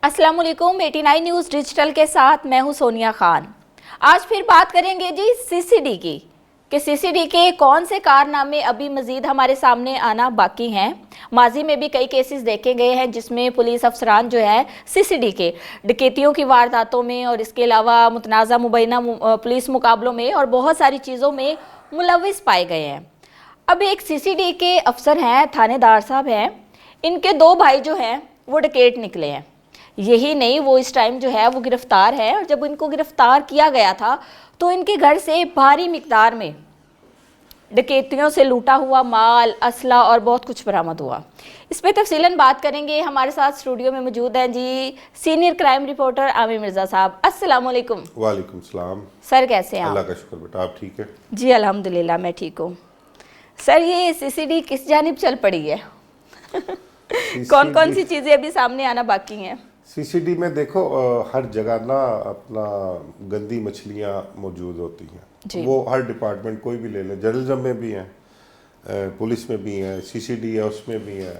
अस्सलाम वालेकुम। 89 news digital के साथ मैं हूं सोनिया खान। आज फिर बात करेंगे जी सीसीडी की कि सीसीडी के कौन से कारनामे अभी मजीद हमारे सामने आना बाकी हैं। माजी में भी कई केसेस देखे गए हैं जिसमें पुलिस अफसरान जो है सीसीडी के डकैतियों की वारदातों में और इसके अलावा मुतनाज़ा मुबैना पुलिस मुकाबलों में और बहुत सारी चीज़ों में मुलविस पाए गए हैं। अब एक सीसीडी के अफसर हैं, थानेदार साहब हैं, इनके दो भाई जो हैं वो डकैत निकले हैं। यही नहीं, वो इस टाइम जो है वो गिरफ्तार है और जब इनको गिरफ्तार किया गया था तो इनके घर से भारी मिकदार में डकैतियों से लूटा हुआ माल, असला और बहुत कुछ बरामद हुआ। इस पर तफसीलन बात करेंगे। हमारे साथ स्टूडियो में मौजूद हैं जी senior crime reporter Amir Mirza साहब। अस्सलाम वालेकुम। वालेकुम सलाम। सर कैसे हैं आप? अल्लाह का शुक्र बेटा, आप ठीक है? जी अल्हम्दुलिल्लाह मैं ठीक हूँ। सर ये सीसीडी किस जानिब चल पड़ी है? कौन कौन सी चीज़ें अभी सामने आना बाकी हैं? सीसीडी में देखो हर जगह ना अपना गंदी मछलियाँ मौजूद होती हैं। वो हर डिपार्टमेंट कोई भी ले ले, जर्नलिज्म में भी हैं, पुलिस में भी हैं, सीसीडी है उसमें भी है।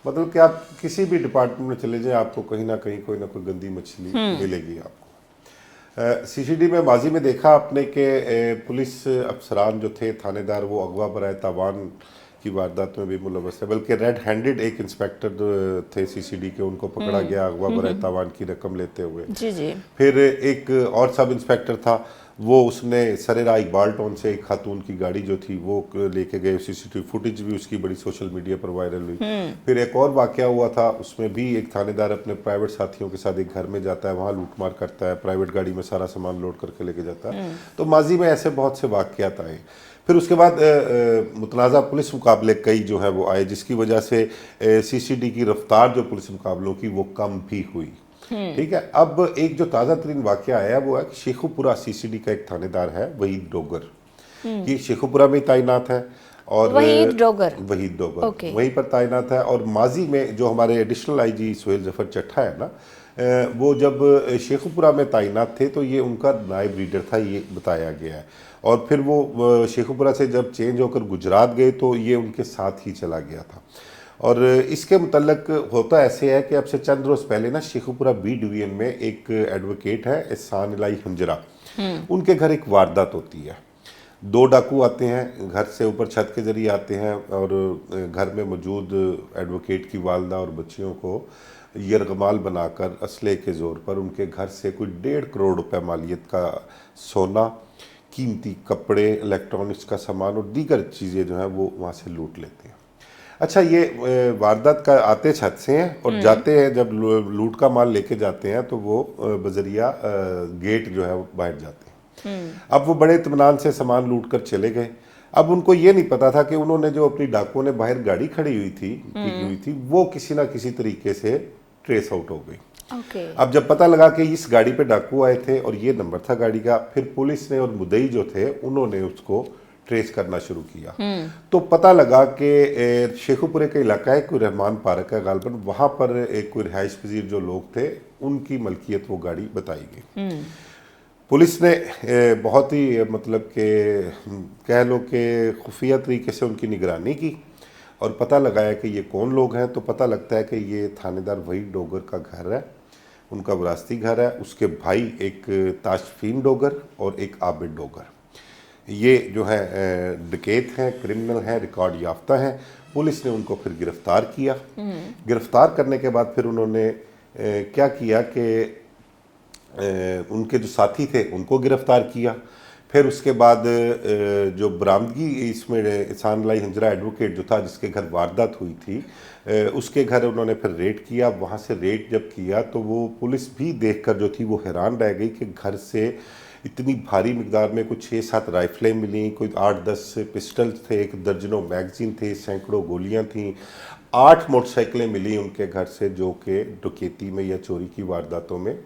मतलब कि आप किसी भी डिपार्टमेंट में चले जाएं आपको कहीं ना कहीं कोई ना कोई गंदी मछली मिलेगी आपको। सीसीडी में माजी में देखा आपने कि पुलिस अफसरान जो थे, थानेदार, वो अगवा बराए तावान की वारदात में भी मुलव्वस है। बल्कि रेड हैंडेड एक इंस्पेक्टर थे सीसीडी के, उनको पकड़ा गया अगवा बराए तावान की रकम लेते हुए। जी। फिर एक और सब इंस्पेक्टर था, वो उसने सरेरा इकबाल टाउन से एक खातून की गाड़ी जो थी वो लेके गए। सीसीटीवी फुटेज भी उसकी बड़ी सोशल मीडिया पर वायरल हुई। फिर एक और वाकया हुआ था, उसमें भी एक थानेदार अपने प्राइवेट साथियों के साथ एक घर में जाता है, वहाँ लूटमार करता है, प्राइवेट गाड़ी में सारा सामान लोड करके लेके जाता है। तो माजी में ऐसे बहुत से वाकयात आए। फिर उसके बाद मुतनाज़ा पुलिस मुकाबले कई जो है वो आए, जिसकी वजह से सीसीडी की रफ्तार जो पुलिस मुकाबलों की वो कम भी हुई। ठीक है। अब एक जो ताज़ा तरीन वाकया आया वो है कि शेखुपुरा सीसीडी का एक थानेदार है वहीद डोगर, ये शेखुपुरा में तैनात है और वहीद डोगर वहीं पर तैनात है। और माजी में जो हमारे एडिशनल आईजी सुहेल जफर चट्ठा है ना, वो जब शेखुपुरा में तैनात थे तो ये उनका नायब रीडर था, ये बताया गया है। और फिर वो शेखुपुरा से जब चेंज होकर गुजरात गए तो ये उनके साथ ही चला गया था। और इसके मुतल्लक होता ऐसे है कि अब से चंद रोज़ पहले ना शेखुपुरा बी डिवीजन में एक एडवोकेट है एहसान इलाही हंजरा, उनके घर एक वारदात होती है। दो डाकू आते हैं, घर से ऊपर छत के जरिए आते हैं और घर में मौजूद एडवोकेट की वालदा और बच्चियों को यरगमाल बनाकर असले के ज़ोर पर उनके घर से कोई 1.5 करोड़ रुपए मालियत का सोना, कीमती कपड़े, इलेक्ट्रॉनिक्स का सामान और दीगर चीज़ें जो हैं वो वहाँ से लूट लेते हैं। अच्छा, ये वारदात का आते छत से हैं और जाते हैं, जब लूट का माल लेके जाते हैं तो वो बजरिया गेट जो है वो बाहर जाते हैं। अब वो बड़े इत्मीनान से सामान लूट कर चले गए। अब उनको ये नहीं पता था कि उन्होंने जो अपनी डाकुओं ने बाहर गाड़ी खड़ी हुई थी वो किसी ना किसी तरीके से ट्रेस आउट हो गई। अब जब पता लगा कि इस गाड़ी पे डाकू आए थे और ये नंबर था गाड़ी का, फिर पुलिस ने और मुद्दई जो थे उन्होंने उसको ट्रेस करना शुरू किया। तो पता लगा कि शेखुपुरे का इलाका है, कोई रहमान पार्क है गालबन, वहाँ पर एक कोई रिहाइश पजीर जो लोग थे उनकी मलकियत वो गाड़ी बताई गई। पुलिस ने बहुत ही मतलब के कह लो कि खुफिया तरीके से उनकी निगरानी की और पता लगाया कि ये कौन लोग हैं। तो पता लगता है कि ये थानेदार वहीद डोगर का घर है, उनका विरासती घर है। उसके भाई एक ताशफीन डोगर और एक आबिद डोगर, ये जो है डकैत हैं, क्रिमिनल हैं, रिकॉर्ड याफ्ता हैं। पुलिस ने उनको फिर गिरफ्तार किया। गिरफ्तार करने के बाद फिर उन्होंने क्या किया कि उनके जो साथी थे उनको गिरफ्तार किया। फिर उसके बाद जो बरामदगी इसमें एहसान इलाही हंजरा एडवोकेट जो था जिसके घर वारदात हुई थी, उसके घर उन्होंने फिर रेड किया। वहाँ से रेड जब किया तो वो पुलिस भी देखकर जो थी वो हैरान रह गई कि घर से इतनी भारी मिकदार में कुछ 6-7 राइफलें मिली, कोई 8-10 पिस्टल थे, एक दर्जनों मैगजीन थे, सैकड़ों गोलियां थीं, 8 मोटरसाइकिलें मिली उनके घर से जो कि डकैती में या चोरी की वारदातों में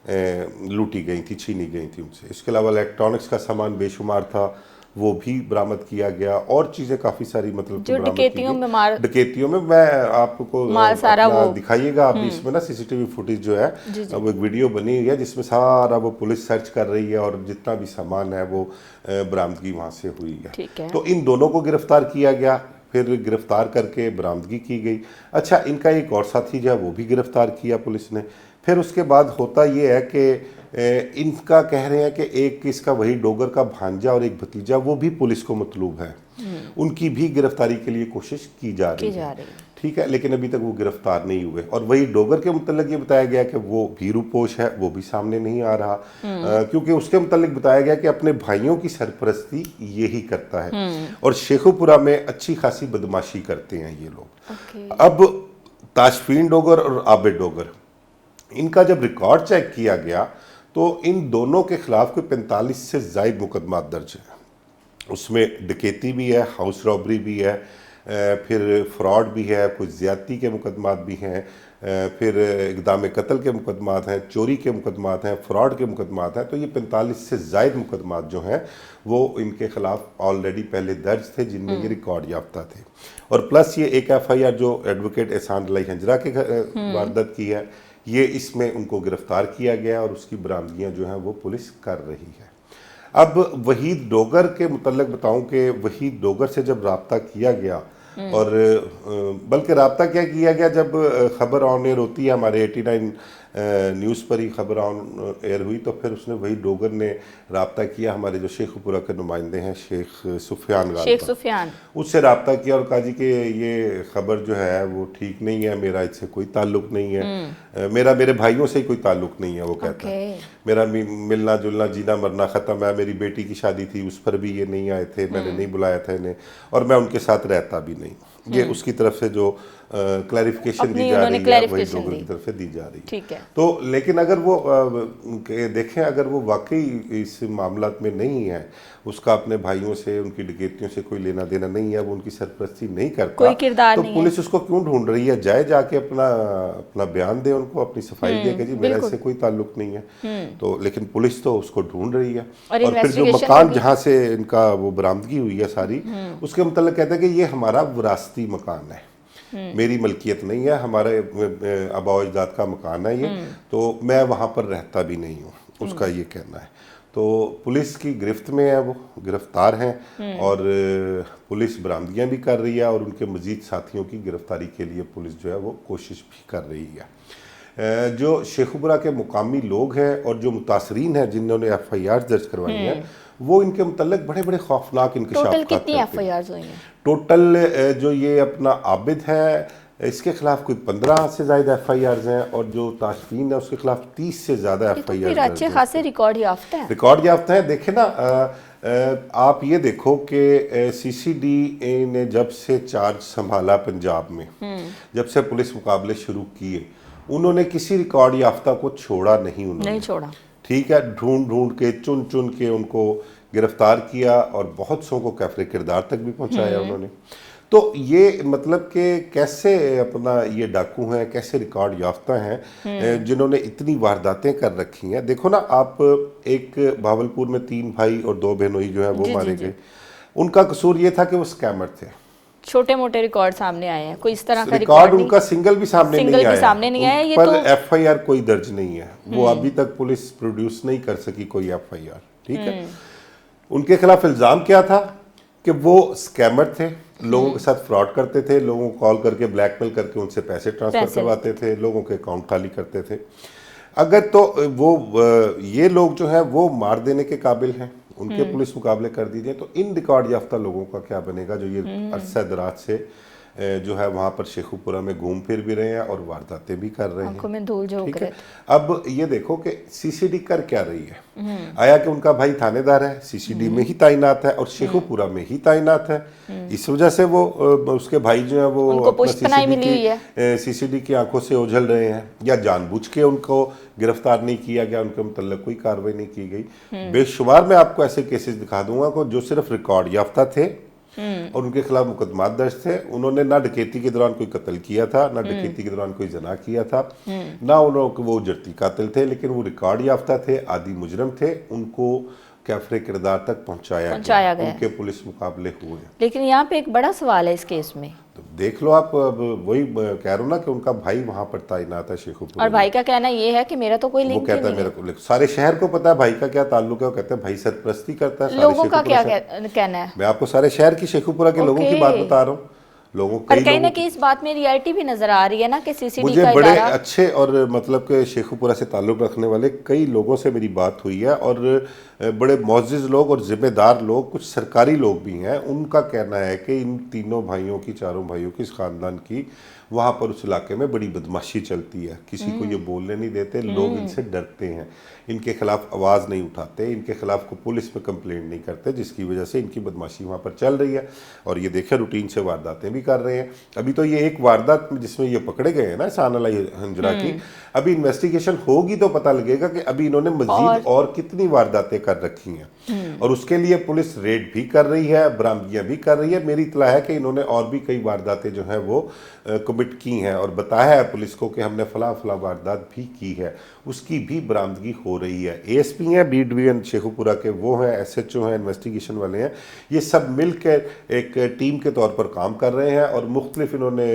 लूटी गई थी, छीनी गई थी उनसे। इसके अलावा इलेक्ट्रॉनिक्स का सामान बेशुमार था, वो भी बरामद किया गया और चीज़ें काफ़ी सारी मतलब जो डकैतियों में मैं आपको दिखाइएगा। आप इसमें ना सीसीटीवी फुटेज जो है वो एक वीडियो बनी हुई है जिसमें सारा वो पुलिस सर्च कर रही है और जितना भी सामान है वो बरामदगी वहाँ से हुई है। तो इन दोनों को गिरफ्तार किया गया, फिर गिरफ्तार करके बरामदगी की गई। अच्छा, इनका एक और साथी जो है वो भी गिरफ्तार किया पुलिस ने। پھر اس کے بعد ہوتا یہ ہے کہ ان کا کہہ رہے ہیں کہ ایک اس کا وہی ڈوگر کا بھانجا اور ایک بھتیجا وہ بھی پولیس کو مطلوب ہے، ان کی بھی گرفتاری کے لیے کوشش کی جا رہی ہے، ٹھیک ہے، لیکن ابھی تک وہ گرفتار نہیں ہوئے۔ اور وہی ڈوگر کے متعلق یہ بتایا گیا کہ وہ بھی روپوش ہے، وہ بھی سامنے نہیں آ رہا، کیونکہ اس کے متعلق بتایا گیا کہ اپنے بھائیوں کی سرپرستی یہی کرتا ہے اور شیخو پورہ میں اچھی خاصی بدماشی کرتے ہیں یہ لوگ۔ اب تاشفین ڈوگر اور عابد ڈوگر، ان کا جب ریکارڈ چیک کیا گیا تو ان دونوں کے خلاف کوئی 45 سے زائد مقدمات درج ہیں۔ اس میں ڈکیتی بھی ہے، ہاؤس رابری بھی ہے، پھر فراڈ بھی ہے، کچھ زیادتی کے مقدمات بھی ہیں، پھر اقدام قتل کے مقدمات ہیں، چوری کے مقدمات ہیں، فراڈ کے مقدمات ہیں۔ تو یہ 45 سے زائد مقدمات جو ہیں وہ ان کے خلاف آلریڈی پہلے درج تھے، جن میں یہ ریکارڈ یافتہ تھے۔ اور پلس یہ ایک ایف آئی آر جو ایڈوکیٹ احسان اللہ ہنجرا کے واردات کی ہے، یہ اس میں ان کو گرفتار کیا گیا اور اس کی برآمدگیاں جو ہیں وہ پولیس کر رہی ہے۔ اب وحید ڈوگر کے متعلق بتاؤں کہ وحید ڈوگر سے جب رابطہ کیا گیا، اور بلکہ رابطہ کیا کیا گیا، جب خبر آن ایئر ہوتی ہے ہمارے 89 نیوز پر ہی خبر آن ایئر ہوئی، تو پھر اس نے وہی ڈوگر نے رابطہ کیا ہمارے جو شیخو پورہ کے نمائندے ہیں شیخ سفیان غالبا، اس سے رابطہ کیا اور کہا جی کہ یہ خبر جو ہے وہ ٹھیک نہیں ہے، میرا اس سے کوئی تعلق نہیں ہے، میرے بھائیوں سے کوئی تعلق نہیں ہے، وہ کہتا ہے میرا ملنا جلنا جینا مرنا ختم ہے، میری بیٹی کی شادی تھی اس پر بھی یہ نہیں آئے تھے، میں نے نہیں بلایا تھا انہیں، اور میں ان کے ساتھ رہتا بھی نہیں۔ یہ اس کی طرف سے جو کلیریفیکیشن دی جا رہی ہے وہی ڈوگر کی طرف سے دی جا رہی ہے۔ تو لیکن اگر وہ دیکھیں، اگر وہ واقعی اس معاملات میں نہیں ہے، اس کا اپنے بھائیوں سے، ان کی ڈکیتیوں سے کوئی لینا دینا نہیں ہے، وہ ان کی سرپرستی نہیں کرتا، تو پولیس اس کو کیوں ڈھونڈ رہی ہے؟ جا کے اپنا بیان دے، ان کو اپنی صفائی دے کہ جی میرا اس سے کوئی تعلق نہیں ہے۔ تو لیکن پولیس تو اس کو ڈھونڈ رہی ہے، اور پھر جو مکان جہاں سے ان کا وہ برآمدگی ہوئی ہے ساری، اس کے متعلق کہتا ہے کہ یہ ہمارا وراثتی مکان ہے، میری ملکیت نہیں ہے، ہمارے آباء و اجداد کا مکان ہے یہ، تو میں وہاں پر رہتا بھی نہیں ہوں، اس کا یہ کہنا ہے۔ تو پولیس کی گرفت میں ہے، وہ گرفتار ہیں، اور پولیس برآمدگیاں بھی کر رہی ہے، اور ان کے مزید ساتھیوں کی گرفتاری کے لیے پولیس جو ہے وہ کوشش بھی کر رہی ہے۔ جو شیخو پورہ کے مقامی لوگ ہیں اور جو متاثرین ہیں جنہوں نے ایف آئی آر درج کروائی ہیں، وہ ان کے متعلق بڑے بڑے خوفناک انکشافات کرتے ہیں۔ ٹوٹل کتنی ایف آئی آرز ہوئی ہیں؟ ٹوٹل جو یہ اپنا عابد ہے اس کے خلاف کوئی 15 سے زائد ایف آئی آرز ہیں، اور جو تاشفین ہے اس کے خلاف 30 سے زیادہ ایف آئی آرز ہیں۔ اچھے خاصے ریکارڈ یافتہ ہیں۔ دیکھیں نا، آپ یہ دیکھو کہ سی سی ڈی نے جب سے چارج سنبھالا پنجاب میں، جب سے پولیس مقابلے شروع کیے، انہوں نے کسی ریکارڈ یافتہ کو چھوڑا نہیں چھوڑا، ٹھیک ہے، ڈھونڈ کے چن کے ان کو گرفتار کیا، اور بہت سو کو کیفر کردار تک بھی پہنچایا انہوں نے۔ تو یہ مطلب کہ کیسے اپنا یہ ڈاکو ہیں، کیسے ریکارڈ یافتہ ہیں، جنہوں نے اتنی وارداتیں کر رکھی ہیں۔ دیکھو نا آپ، ایک بھاولپور میں 3 بھائی اور 2 بہنوئی جو ہیں وہ مارے گئے، ان کا قصور یہ تھا کہ وہ سکیمر تھے۔ چھوٹے موٹے ریکارڈ سامنے آئے ہیں، کوئی اس طرح کا ریکارڈ ان کا سنگل بھی سامنے نہیں آیا، ان پر ایف آئی آر کوئی درج نہیں ہے، وہ ابھی تک پولیس پروڈیوس نہیں کر سکی کوئی ایف آئی آر، ٹھیک ہے۔ ان کے خلاف الزام کیا تھا کہ وہ سکیمر تھے، لوگوں کے ساتھ فراڈ کرتے تھے، لوگوں کو کال کر کے بلیک میل کر کے ان سے پیسے ٹرانسفر کرواتے تھے، لوگوں کے اکاؤنٹ خالی کرتے تھے۔ اگر تو وہ یہ لوگ جو ہیں وہ مار دینے کے قابل ہیں، ان کے پولیس مقابلے کر دیجئے، تو ان ریکارڈ یافتہ لوگوں کا کیا بنے گا جو یہ عرصہ دراز سے جو ہے وہاں پر شیخو پورہ میں گھوم پھر بھی رہے ہیں اور وارداتیں بھی کر رہے ہیں، ٹھیک ہے۔ اب یہ دیکھو کہ سی سی ڈی کر کیا رہی ہے، آیا کہ ان کا بھائی تھانے دار ہے، سی سی ڈی میں ہی تعینات ہے اور شیخو پورہ میں ہی تعینات ہے، اس وجہ سے وہ اس کے بھائی جو ہیں وہ سی سی ڈی کی آنکھوں سے اوجھل رہے ہیں، یا جان بوجھ کے ان کو گرفتار نہیں کیا گیا، ان کے متعلق کوئی کارروائی نہیں کی گئی۔ بے شمار میں آپ کو ایسے کیسز دکھا دوں گا جو صرف ریکارڈ یافتہ تھے اور ان کے خلاف مقدمات درج تھے، انہوں نے نہ ڈکیتی کے دوران کوئی قتل کیا تھا، نہ ڈکیتی کے دوران کوئی زنا کیا تھا، نہ انہوں کو وہ اجرتی قاتل تھے، لیکن وہ ریکارڈ یافتہ تھے، عادی مجرم تھے، ان کو کیفر کردار تک پہنچایا گیا، ان کے پولیس مقابلے ہوئے۔ لیکن یہاں پہ ایک بڑا سوال ہے اس کیس میں، دیکھ لو آپ، وہی کہہ رہا ہوں نا کہ ان کا بھائی وہاں پر تعینات ہے شیخو پورہ، اور بھائی کا کہنا یہ ہے کہ میرا تو کوئی لنک نہیں ہے، وہ کہتا ہے میرا کو سارے شہر کو پتا ہے بھائی کا کیا تعلق ہے، وہ کہتے ہیں بھائی سرپرستی کرتا ہے۔ لوگوں کا کیا کہنا ہے؟ میں آپ کو سارے شہر کی شیخو پورہ کے لوگوں کی بات بتا رہا ہوں، लोगों पर कई कहीं ना लोगों कहीं इस बात में रियलिटी भी नजर आ रही है ना कि सीसीडी मुझे का बड़े इदारा अच्छे और मतलब कि शेखुपुरा से ताल्लुक़ रखने वाले कई लोगों से मेरी बात हुई है, और बड़े मुअज़्ज़िज़ लोग और ज़िम्मेदार लोग, कुछ सरकारी लोग भी हैं, उनका कहना है कि इन तीनों भाइयों की, चारों भाइयों की, इस ख़ानदान की वहाँ पर उस इलाके में बड़ी बदमाशी चलती है। किसी को ये बोलने नहीं देते, लोग इनसे डरते हैं, इनके खिलाफ आवाज़ नहीं उठाते, इनके खिलाफ को पुलिस में कंप्लेंट नहीं करते, जिसकी वजह से इनकी बदमाशी वहाँ पर चल रही है। और ये देखें रूटीन से वारदातें भी कर रहे हैं। अभी तो ये एक वारदात जिसमें ये पकड़े गए हैं ना सानला हंजरा की, अभी इन्वेस्टिगेशन होगी तो पता लगेगा कि अभी इन्होंने मजीद और कितनी वारदातें कर रखी हैं, और उसके लिए पुलिस रेड भी कर रही है, बरामदगियां भी कर रही है। मेरी इत्तला है कि इन्होंने और भी कई वारदातें जो हैं वो कमिट की हैं, और बताया है पुलिस को कि हमने फला फला वारदात भी की है, उसकी भी बरामदगी हो रही है। एएसपी हैं बी डिवीजन शेखुपुरा के, वो हैं एसएचओ हैं, इन्वेस्टिगेशन वाले हैं, ये सब मिल के एक टीम के तौर पर काम कर रहे हैं, और मुख्तलिफ इन्होंने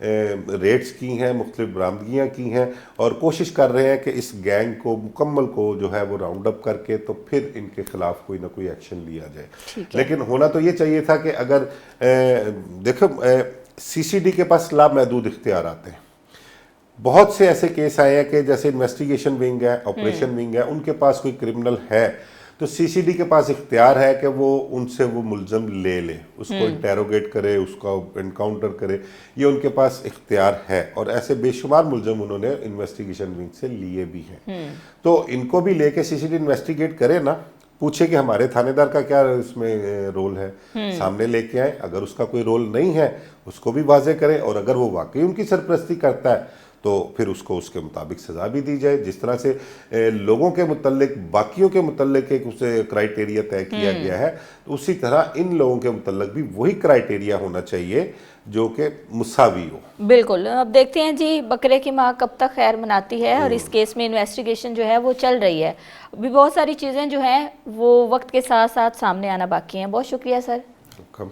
रेड्स की हैं, मुख्तलिफ बरामदगियाँ की हैं, और कोशिश कर रहे हैं कि इस गैंग को मुकम्मल को जो है वो राउंड अप करके तो फिर इनके खिलाफ कोई ना कोई एक्शन लिया जाए। लेकिन होना तो ये चाहिए था कि अगर देखो सीसीडी के पास लामहदूद इख्तियार आते हैं। बहुत से ऐसे केस आए हैं कि जैसे इन्वेस्टिगेशन विंग है, ऑपरेशन विंग है, उनके पास कोई क्रिमिनल है तो सीसीडी के पास इख्तियार है कि वो उनसे वो मुलजम ले उसको इंटेरोगेट करे, उसका एनकाउंटर करे, ये उनके पास इख्तियार है। और ऐसे बेशुमार मुलजम उन्होंने इन्वेस्टिगेशन विंग से लिए भी हैं। तो इनको भी लेके सीसीडी इन्वेस्टिगेट करे ना, पूछे कि हमारे थानेदार का क्या इसमें रोल है, सामने लेके आए। अगर उसका कोई रोल नहीं है उसको भी वाजे करें, और अगर वो वाकई उनकी सरपरस्ती करता है तो फिर उसको उसके मुताबिक सज़ा भी दी जाए। जिस तरह से लोगों के मुतल्लिक, बाकियों के मुतल्लिक एक उसे क्राइटेरिया तय किया गया है, तो उसी तरह इन लोगों के मुतल्लिक भी वही क्राइटेरिया होना चाहिए जो कि मुसावी हो। बिल्कुल। अब देखते हैं जी बकरे की माँ कब तक खैर मनाती है, और इस केस में इन्वेस्टिगेशन जो है वो चल रही है। अभी बहुत सारी चीज़ें जो हैं वो वक्त के साथ साथ सामने आना बाकी हैं। बहुत शुक्रिया सर। वेलकम।